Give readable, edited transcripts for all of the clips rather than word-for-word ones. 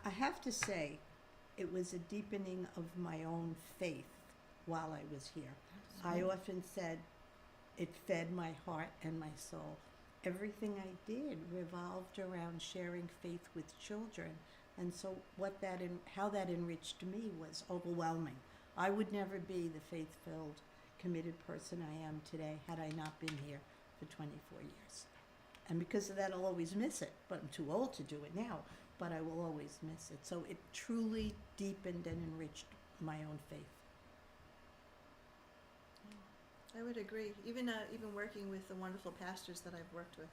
I have to say, it was a deepening of my own faith while I was here. I often said it fed my heart and my soul. Everything I did revolved around sharing faith with children. And so how that enriched me was overwhelming. I would never be the faith-filled, committed person I am today had I not been here for 24 years. And because of that, I'll always miss it. But I'm too old to do it now, but I will always miss it. So it truly deepened and enriched my own faith. I would agree. Even working with the wonderful pastors that I've worked with,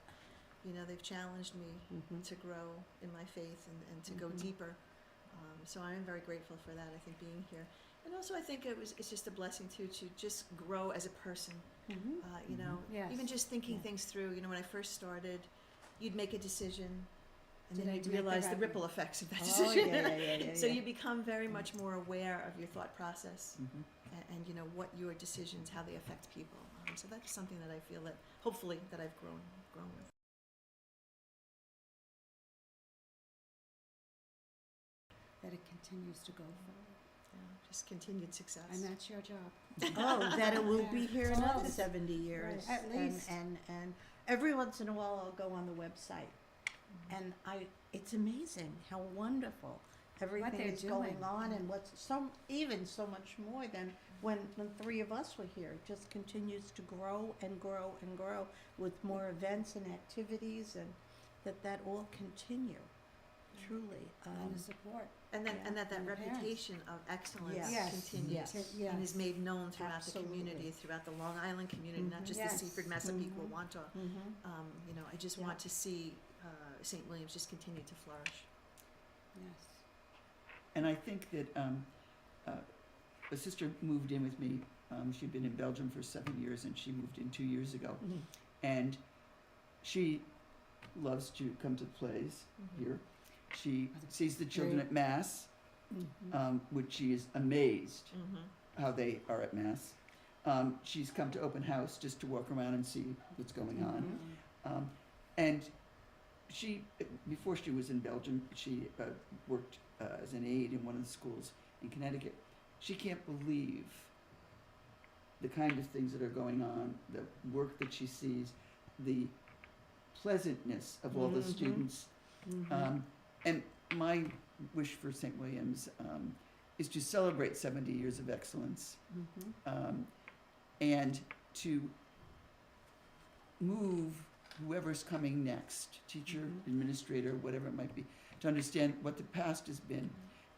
they've challenged me to grow in my faith and to go deeper. So I am very grateful for that, I think, being here. And also I think it's just a blessing too to just grow as a person. Yes. Even just thinking things through. When I first started, you'd make a decision and then you'd make the realize the right ripple effects of that decision. So Yeah. you become very much more aware of your thought process and what your decisions, how they affect people. So that's something that I feel that hopefully that I've grown with. That it continues to go forward. Just continued success. And that's your job. Oh, that it will be here another 70 years. Right, at least. And every once in a while I'll go on the website. And it's amazing how wonderful everything they're is going doing. on, and what's so much more than when three of us were here. It just continues to grow and grow and grow with more events and activities, and that all continue, truly. And the support. And that Yeah. and that And the parents. reputation of excellence Yes. continues Yes. and is made known throughout Absolutely. the community, throughout the Long Island community, not just Yes. the Seaford, Massapequa, Mhm. Wantagh. I just Yeah. want to see St. William's just continue to flourish. Yes. And I think that a sister moved in with me. She'd been in Belgium for 7 years, and she moved in 2 years ago. Mhm. And she loves to come to the plays here. She sees the children at Mass, which she is amazed how they are at Mass. She's come to open house just to walk around and see what's going on. And she, before she was in Belgium, she worked as an aide in one of the schools in Connecticut. She can't believe the kind of things that are going on, the work that she sees, the pleasantness of all the students. And my wish for St. William's is to celebrate 70 years of excellence and to move whoever's coming next, teacher, administrator, whatever it might be, to understand what the past has been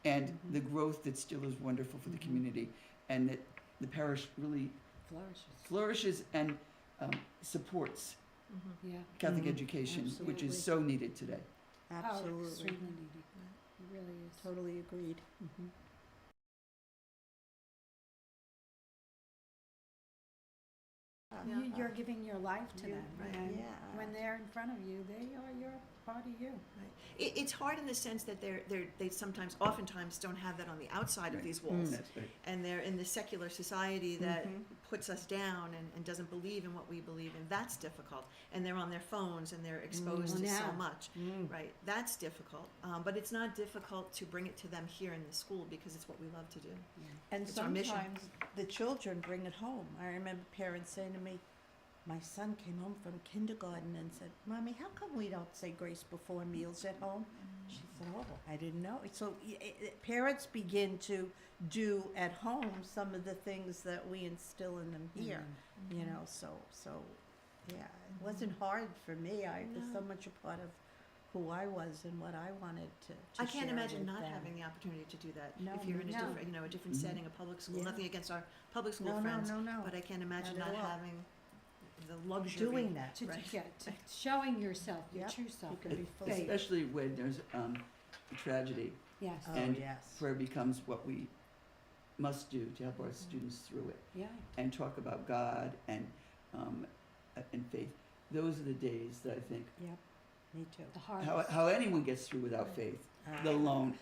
and the growth that still is wonderful for the community, and that the parish really flourishes and supports Yeah. Catholic education, which Absolutely. is so needed today. Oh, Absolutely. extremely needed. It really is. Totally agreed. You're giving your life to them, right. and Yeah. when they're in front of you, they are your part of you. Right. It's hard in the sense that they oftentimes don't have that on the outside of these walls. That's right. And they're in the secular society that puts us down and doesn't believe in what we believe in. That's difficult. And they're on their phones and they're exposed to so Yeah. much. Right. That's difficult. But it's not difficult to bring it to them here in the school because it's what we love to do. And It's our mission. sometimes the children bring it home. I remember parents saying to me, my son came home from kindergarten and said, Mommy, how come we don't say grace before meals at home? She said, oh, I didn't know. So parents begin to do at home some of the things that we instill in them here, so yeah, it wasn't hard for me. It was so much a part of who I was and what I wanted to I can't share imagine with not them. having the opportunity to do that. No, if you're in a no. different, a different setting, a public school. Yeah. Nothing against our public school No, friends, no. but I can't imagine Not not at all. having the luxury. Doing that. To, Right. to showing yourself, your Yep. true self. You can be fully. Especially when there's a tragedy, Yes. Oh, and yes. prayer becomes what we must do to help our students through it, Yeah. and talk about God and faith. Those are the days that I think Yep, me too. The hardest. how anyone gets through without faith, let Uh, alone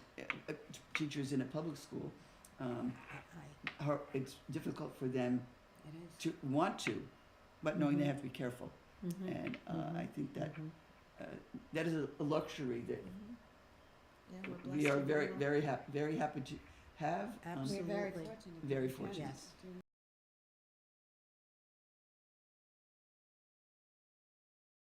teachers in a public school. I- It's difficult for them It is. to want to, but knowing they Mhm. have to be careful. And I think that Mhm. that is a luxury that we're blessed. we are to be very, able- very happy to have. We're very Absolutely. fortunate. Very to have fortunate. Yes. students.